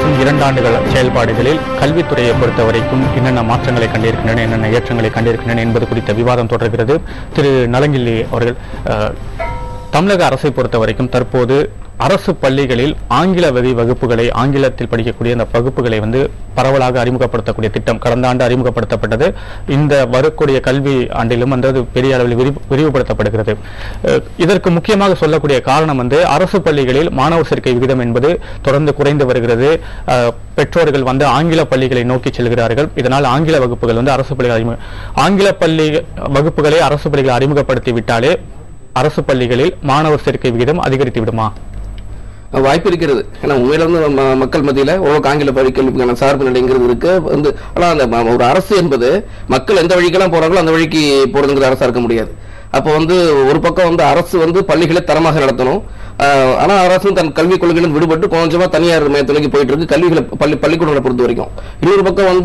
அரசின் 2 ஆண்டுகள் செயல்பாடுகளில் கல்வித்துறையை பொறுத்த வரைக்கும் என்னென்ன மாற்றங்களை கண்டிருக்கின்றன, என்னென்ன ஏற்றங்களை கண்டிருக்கின்றன என்பது குறித்த விவாதம் தொடர்கிறது. திரு நலங்கிள்ளி அவர்கள், தமிழக அரசை பொறுத்த வரைக்கும் தற்போது அரசு பள்ளிகளில் ஆங்கில வகை வகுப்புகளை, ஆங்கிலத்தில் படிக்கக்கூடிய அந்த வகுப்புகளை பரவலாக அறிமுகப்படுத்தக்கூடிய திட்டம் கடந்த ஆண்டு அறிமுகப்படுத்தப்பட்டது. இந்த வரக்கூடிய கல்வி ஆண்டிலும் பெரிய அளவில் விரிவுபடுத்தப்படுகிறது. இதற்கு முக்கியமாக சொல்லக்கூடிய காரணம் அரசு பள்ளிகளில் மாணவர் சேர்க்கை விகிதம் என்பது தொடர்ந்து குறைந்து வருகிறது. பெற்றோர்கள் ஆங்கில பள்ளிகளை நோக்கி செல்கிறார்கள். இதனால் ஆங்கில வகுப்புகள் அரசு பள்ளிகள் ஆங்கில பள்ளி வகுப்புகளை அரசு பள்ளிகள் அறிமுகப்படுத்தி விட்டாலே அரசு பள்ளிகளில் மாணவர் சேர்க்கை விகிதம் அதிகரித்து விடுமா? வாய்ப்பு இருக்கிறது. ஏன்னா உண்மையில மக்கள் மத்தியில ஆங்கில கல்விக்கான சார்பு நிலைங்கிறது இருக்கு. ஆனா அந்த ஒரு அரசு என்பது மக்கள் எந்த வழிக்கெல்லாம் போறாங்களோ அந்த வழிக்கு போறதுங்கிற அரசா இருக்க முடியாது. அப்போ ஒரு பக்கம் அரசு பள்ளிகளை தரமாக நடத்தணும். ஆனா அரசு தன் கல்விக் கொள்கையிலிருந்து விடுபட்டு கொஞ்சமா தனியார் மையத்துலக்கு போயிட்டு இருக்கு கல்விகளை பள்ளிக்கூடங்களை பொறுத்த வரைக்கும். இன்னொரு பக்கம்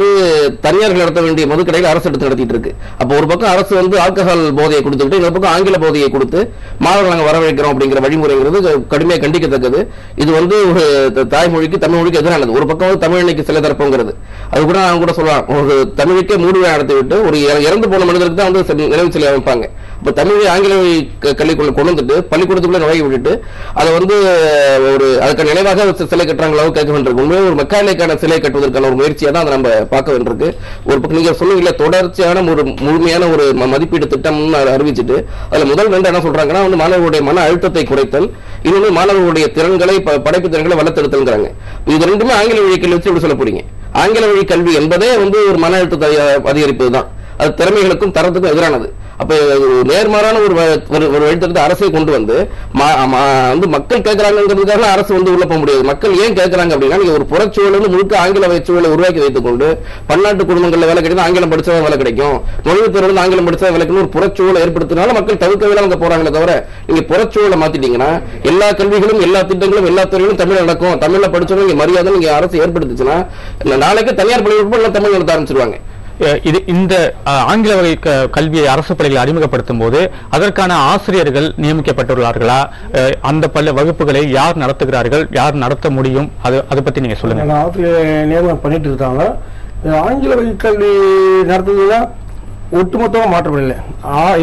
தனியார்கள் நடத்த வேண்டிய மதுக்கடையில் அரசு எடுத்து நடத்திட்டு இருக்கு. அப்போ ஒரு பக்கம் அரசு ஆல்கஹால் போதையை கொடுத்துட்டு இன்னொரு பக்கம் ஆங்கில போதையை கொடுத்து மாணவர்கள் நாங்கள் வரவேற்கிறோம் அப்படிங்கிற வழிமுறைங்கிறது கடுமையாக கண்டிக்கத்தக்கது. இது ஒரு தாய்மொழிக்கு தமிழ் மொழிக்கு எதிரானது. ஒரு பக்கம் தமிழ் இன்னைக்கு சில தரப்புங்கிறது அது கூட அவங்க கூட சொல்லலாம். ஒரு தமிழுக்கே மூடுவிழா நடத்தி விட்டு ஒரு இறந்து போன மனிதருக்கு தான் நினைவு சிலை அமைப்பாங்க. இப்ப தமிழை ஆங்கில கல்விக்குள்ள கொண்டு வந்துட்டு பள்ளிக்கூடத்துக்குள்ள நுழைய விட்டுட்டு அதை ஒரு அதுக்கான நினைவாக சிலை கட்டுறாங்களோ கேட்க வேண்டியிருக்கு. உண்மையாக ஒரு மெக்கானிக்கான சிலை கட்டுவதற்கான ஒரு முயற்சியை தான் அதை நம்ம பார்க்க வேண்டியிருக்கு. ஒரு பக்கம் நீங்க சொல்லுவீங்களா தொடர்ச்சியான ஒரு முழுமையான ஒரு மதிப்பீடு திட்டம் அறிவிச்சுட்டு அதுல முதல் 2 என்ன சொல்றாங்கன்னா மாணவர்களுடைய மன அழுத்தத்தை குறைத்தல், இன்னொன்று மாணவர்களுடைய திறன்களை படைப்பு திறன்களை வளர்த்தெடுத்தல்ங்கிறாங்க. இது ரெண்டுமே ஆங்கில வழி கல்வி வச்சு எப்படி சொல்ல போறீங்க? ஆங்கில வழி கல்வி என்பதே ஒரு மன அழுத்தத்தை அதிகரிப்பது தான். அது திறமைகளுக்கும் தரத்துக்கும் எதிரானது. அப்ப நேர்மாறான ஒரு வழித்தடத்தை அரசை கொண்டு மக்கள் கேட்கிறாங்கிறதுக்காக அரசு உள்ள போக முடியாது. மக்கள் ஏன் கேட்கிறாங்க அப்படின்னா நீங்க ஒரு புறச்சூழல் முழுக்க ஆங்கில சூழலை உருவாக்கி வைத்துக் கொண்டு பன்னாட்டு குடும்பங்கள்ல வேலை கிடைக்கும், ஆங்கிலம் படிச்சா வேலை கிடைக்கும், நுழைவுத் தேர்வு ஆங்கிலம் படிச்சா வேலைக்குன்னு ஒரு புறச்சூழலை ஏற்படுத்தினால மக்கள் தவிர்க்கவே அவங்க போறாங்களே தவிர நீங்க புறச்சூழலை மாத்திட்டீங்கன்னா எல்லா கல்விகளும் எல்லா திட்டங்களும் எல்லா துறைகளும் தமிழ் நடக்கும், தமிழ்ல படிச்சவங்க மரியாதை நீங்க அரசு ஏற்படுத்துச்சுன்னா நாளைக்கு தனியார் பள்ளிகள் தமிழ் நடத்த ஆரம்பிச்சிருவாங்க. இந்த ஆங்கில வகை கல்வியை அரசு பள்ளிகளை அறிமுகப்படுத்தும் போது அதற்கான ஆசிரியர்கள் நியமிக்கப்பட்டுள்ளார்களா? அந்த பள்ளி வகுப்புகளை யார் நடத்துகிறார்கள், யார் நடத்த முடியும்? அதை பத்தி நீங்க சொல்லுங்க. ஆசிரியர் நியமனம் பண்ணிட்டு இருக்காங்க. ஆங்கில வகை கல்வி நடத்துறதுல ஒட்டுமொத்தமாக மாற்றப்படலை.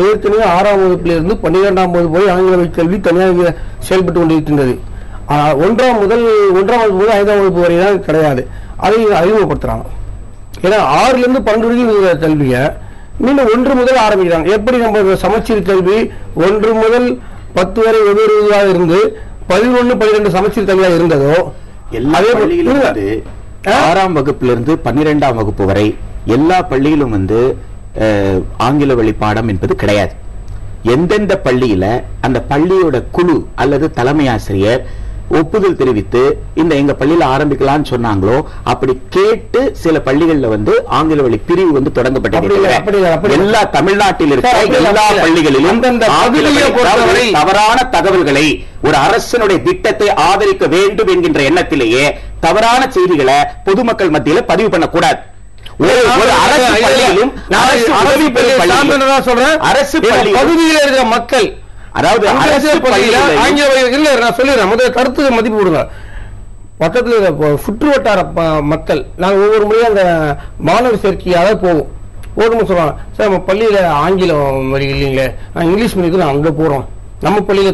ஏற்கனவே 6ஆம் வகுப்பிலிருந்து 12ஆம் வகுப்பு போய் ஆங்கில வகை கல்வி தனியாக செயல்பட்டு கொண்டிருக்கின்றது. 1ஆம் வகுப்பு முதல் 5ஆம் வகுப்பு வரை தான் கிடையாது. அதை அறிமுகப்படுத்துறாங்க. ஏன்னா 6லிருந்து 12 வரைக்கும் கல்வியை மீண்டும் 1 முதல் ஆரம்பிக்கிறாங்க. எப்படி நம்ம சமச்சீர் கல்வி 1 முதல் 10 வரை வெவ்வேறு இதுவாக இருந்து 11, 12 சமச்சீர் கல்வியாக இருந்ததோ அதே பள்ளியிலும் 6ஆம் வகுப்பிலிருந்து 12ஆம் வகுப்பு வரை எல்லா பள்ளியிலும் ஆங்கில வழி பாடம் என்பது கிடையாது. எந்தெந்த பள்ளியில அந்த பள்ளியோட குழு அல்லது தலைமை ஆசிரியர் ஒப்புதல் தெரிவித்து எங்க பள்ளியில ஆரம்பிக்கலாம்னு சொன்னாங்களோ அப்படி கேட்டு சில பள்ளிகள்ல ஆங்கில வழி பிரிவு தொடங்கப்பட்டது. எல்லா தமிழ்நாட்டில் இருக்கிற எல்லா பள்ளிகளிலும் தவறான தகவல்களை ஒரு அரசினுடைய திட்டத்தை ஆதரிக்க வேண்டும் என்கின்ற எண்ணத்திலேயே தவறான செய்திகளை பொதுமக்கள் மத்தியில பதிவு பண்ணக்கூடாது. அரசு பகுதியில் இருக்கிற மக்கள் அதாவது முதல் கருத்து மதிப்பு கொடுங்க. பக்கத்தில் சுற்று வட்டார மக்கள் நாங்கள் ஒவ்வொரு முறையும் அந்த மாணவர் சேர்க்கையாக போவோம். போகணும்னு சொல்லுவாங்க, சார் நம்ம பள்ளியில ஆங்கிலம் வழி இல்லைங்களே, நான் இங்கிலீஷ் மீடியத்துக்கு நான் அங்கே போறோம். நம்ம பள்ளியில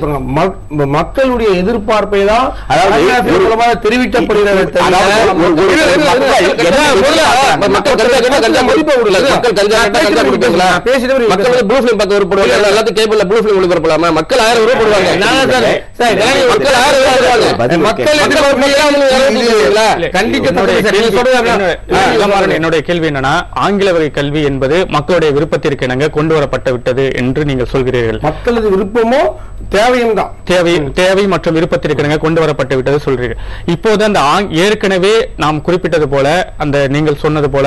மக்களுடைய எதிர்பார்ப்பை தான் தெரிவிக்கப்படுகிறது. என்னுடைய கேள்வி என்னன்னா, ஆங்கில வகை கல்வி என்பது மக்களுடைய விருப்பத்திற்கு இணங்க கொண்டு வரப்பட்டு விட்டது என்று நீங்கள் சொல்கிறீர்கள். மக்களது விருப்பமோ தேவையும் தான், தேவை மற்றும் விருப்பத்திற்கு கொண்டு வரப்பட்டு விட்டது சொல்றீங்க. இப்போது அந்த ஏற்கனவே நாம் குறிப்பிட்டது போல, அந்த நீங்கள் சொன்னது போல,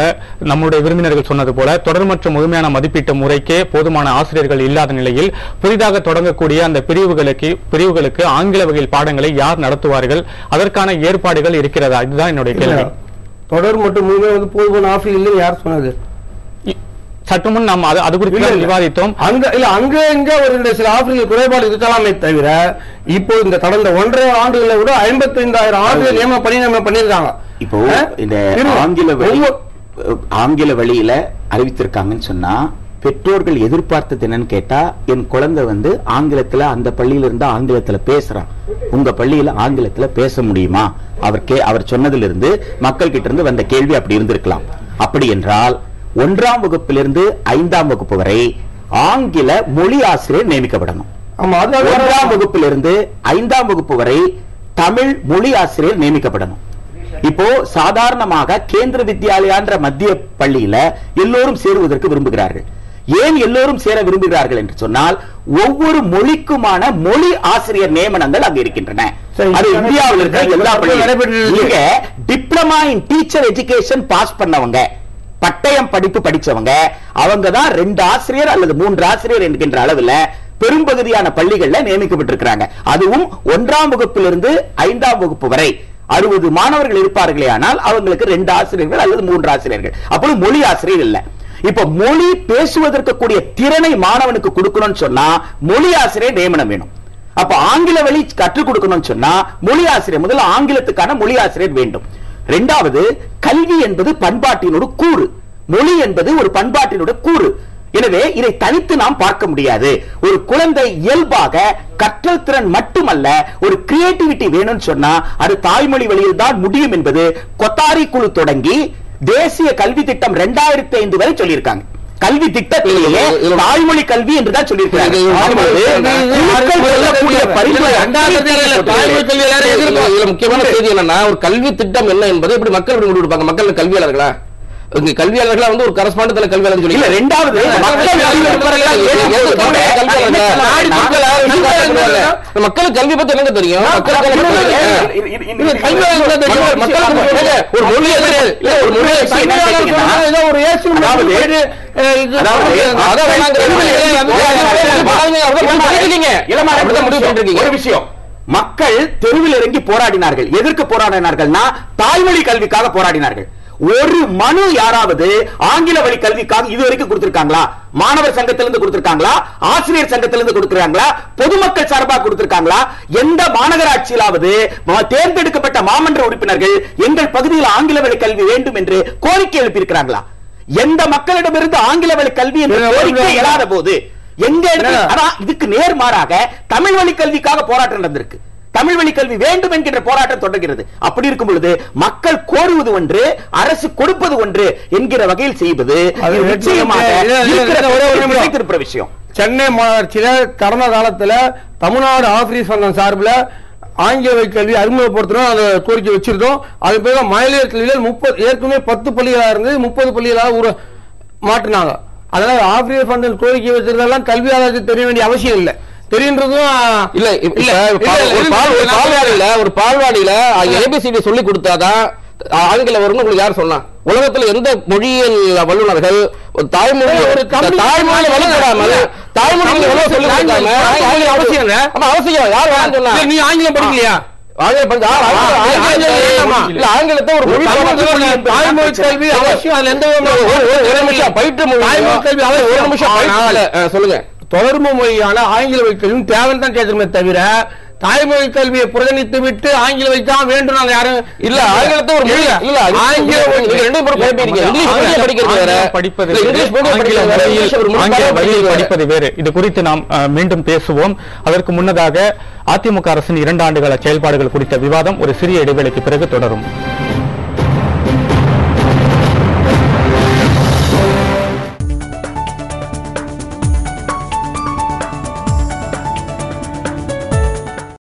நம்முடைய விருந்தினர்கள் சொன்னது போல, தொடர் மற்றும் முழுமையான மதிப்பீட்டு முறைக்கே போதுமான ஆசிரியர்கள் இல்லாத நிலையில் புதிதாக தொடங்கக்கூடிய அந்த பிரிவுகளுக்கு ஆங்கில வகையில் பாடங்களை யார் நடத்துவார்கள்? அதற்கான ஏற்பாடுகள் இருக்கிறதா? இதுதான் என்னுடைய கேள்வி. தொடர் மற்றும் முழுமையாக போதுமான ஆசிரியர் இல்லை யார் சொன்னது? சற்று முன் நாம் அது குறித்து விவாதித்தோம். அங்க இங்க ஒரு சில ஆசிரியர் குறைபாடு இருக்கலாமே தவிர இப்போ இந்த கடந்த 1.5 ஆண்டுகளை விட 55,000 ஆசிரியர் நியமனம் பண்ணியிருக்காங்க. இப்போ இந்த ஆங்கில வழியில அறிவித்திருக்காங்கன்னு சொன்னா பெற்றோர்கள் எதிர்பார்த்தது என்னன்னு கேட்டா, என் குழந்தை ஆங்கிலத்துல அந்த பள்ளியில இருந்தா ஆங்கிலத்துல பேசுறான், உங்க பள்ளியில ஆங்கிலத்துல பேச முடியுமா? அவர் சொன்னதிலிருந்து மக்கள் கிட்ட இருந்து வந்த கேள்வி அப்படி இருந்திருக்கலாம். அப்படி என்றால் 1ஆம் வகுப்பிலிருந்து 5ஆம் வகுப்பு வரை ஆங்கில மொழி ஆசிரியர் நியமிக்கப்படணும். 1ஆம் வகுப்பிலிருந்து 5ஆம் வகுப்பு வரை தமிழ் மொழி ஆசிரியர் நியமிக்கப்படணும். இப்போ சாதாரணமாக கேந்திர வித்யாலயான்ற மத்திய பள்ளியில எல்லோரும் சேருவதற்கு விரும்புகிறார்கள். ஏன் எல்லோரும் சேர விரும்புகிறார்கள் என்று சொன்னால், ஒவ்வொரு மொழிக்குமான மொழி ஆசிரியர் நியமனங்கள் அங்க இருக்கின்றன. அது இந்தியாவில் இருக்கிற எல்லா பள்ளிகளும். Diploma in teacher education pass பண்ணவங்க, பட்டயம் படிப்பு படிச்சவங்க, அவங்க தான் 2 ஆசிரியர் அல்லது 3 ஆசிரியர் என்கின்ற அளவில் பெரும்பகுதியான பள்ளிகள்ல நியமிக்கப்பட்டிருக்கிறாங்க. அதுவும் 1ஆம் வகுப்பிலிருந்து 5ஆம் வகுப்பு வரை 60 மாணவர்கள் இருப்பார்களே, ஆனால் அவங்களுக்கு 2 ஆசிரியர்கள் அல்லது 3 ஆசிரியர்கள். அப்படி மொழி ஆசிரியர் இல்ல. இப்ப மொழி பேசுவதற்கு கூடிய திறனை மாணவனுக்கு கொடுக்கணும்னு சொன்னா மொழி ஆசிரியர் நியமனம் வேணும். அப்ப ஆங்கில வழி கற்றுக் கொடுக்கணும்னு சொன்னா மொழி ஆசிரியர், முதல்ல ஆங்கிலத்துக்கான மொழி ஆசிரியர் வேண்டும். 2வது, கல்வி என்பது பண்பாட்டினோட கூறு, மொழி என்பது ஒரு பண்பாட்டினோட கூறு. எனவே இதை தனித்து நாம் பார்க்க முடியாது. ஒரு குழந்தை இயல்பாக கற்றல் திறன் மட்டுமல்ல, ஒரு கிரியேட்டிவிட்டி வேணும்னு சொன்னா அது தாய்மொழி வழியில் தான் முடியும் என்பது கொத்தாரி குழு தொடங்கி தேசிய கல்வி திட்டம் 2005 வரை சொல்லியிருக்காங்க. கல்வி திட்டத்திலேயே தாய்மொழி கல்வி என்றுதான் சொல்லியிருக்காங்க. முக்கியமான செய்தி என்னன்னா, ஒரு கல்வி திட்டம் என்ன என்பதை இப்படி மக்கள் முடிவெடுப்பாங்க. மக்கள் கல்வியாளர்களா, கல்வியாளர்களா ஒரு கரஸ்பாண்டன்ட் கல்வியாளர் சொல்லி, 2வது மக்களுக்கு கல்வி பத்தி என்னங்க தெரியும்? ஒரு விஷயம், மக்கள் தெருவில் இறங்கி போராடினார்கள். எதற்கு போராடினார்கள்னா தாய்மொழி கல்விக்காக போராடினார்கள். ஒரு மனு யாராவது ஆங்கில வழி கல்விக்காக இதுவரைக்கும் கொடுத்திருக்காங்களா? மாணவர் சங்கத்திலிருந்து கொடுத்திருக்காங்களா? ஆசிரியர் சங்கத்திலிருந்து கொடுத்திருக்காங்களா? பொதுமக்கள் சார்பாக கொடுத்திருக்காங்களா? எந்த மாநகராட்சியிலாவது தேர்ந்தெடுக்கப்பட்ட மாமன்ற உறுப்பினர்கள் எங்கள் பகுதியில் ஆங்கில வழி கல்வி வேண்டும் என்று கோரிக்கை எழுப்பியிருக்கிறாங்களா? எந்த மக்களிடமிருந்து ஆங்கில வழி கல்வி என்ற கோரிக்கை எழாத போது எங்க இதுக்கு நேர்மாறாக தமிழ் வழி கல்விக்காக போராட்டம் நடந்திருக்கு. தமிழ் வழி கல்வி வேண்டும் என்கின்ற போராட்டம் தொடர்கிறது. அப்படி இருக்கும் பொழுது மக்கள் கோருவது ஒன்று, அரசு கொடுப்பது ஒன்று என்கிற வகையில் செய்வது நிச்சயமாக விஷயம். சென்னை மாநகராட்சியில கடந்த காலத்துல தமிழ்நாடு ஆசிரியர் சங்கம் சார்பில் ஆங்கில வழி கல்வி அறிமுகப்படுத்தணும் அந்த கோரிக்கை வச்சிருந்தோம். அது பிறகு மகளிர் கல்வியில் ஏற்கனவே 10 பள்ளிகளாக இருந்து 30 பள்ளிகளாக மாற்றினாங்க. அதனால ஆசிரியர் சங்கம் கோரிக்கை வச்சிருந்தெல்லாம் கல்வியாளருக்கு தெரிய வேண்டிய அவசியம் இல்லை. தெரியுன்றதும் இல்ல. ஒரு பால்வாடியில ஏபிசிடி சொல்லி கொடுத்தாதான் ஆங்கில வரும்னு உங்களுக்கு யார் சொன்னா? உலகத்துல எந்த மொழியியல் வல்லுநர்கள் தாய்மொழி வளர்க்காமல் தாய்மொழி சொல்லி அவசியம் அவசியம் யார் வேணாம் சொன்னா? நீ ஆங்கிலம் படிக்கலையா? ஆங்கிலத்தை ஒரு மொழி தாய்மொழி கல்வி அவசியம். அதுல எந்த ஒரு நிமிஷம் பயிற்று மொழி கல்வி ஒரு நிமிஷம் சொல்லுங்க. தொடர்பு மொழியான ஆங்கில வழி கல்வி தேவைன்னு தான் கேட்கிறோமே தவிர தாய்மொழி கல்வியை புறக்கணித்து விட்டு ஆங்கில வழி தான் வேண்டும் நாங்க யாரும் இல்ல. ஆங்கிலத்தை ஒரு மொழி இல்ல, ஆங்கில படிப்பது வேறு. இது குறித்து நாம் மீண்டும் பேசுவோம். அதற்கு முன்னதாக அதிமுக அரசின் 2 ஆண்டுகால செயல்பாடுகள் குறித்த விவாதம் ஒரு சிறிய இடைவேளைக்கு பிறகு தொடரும்.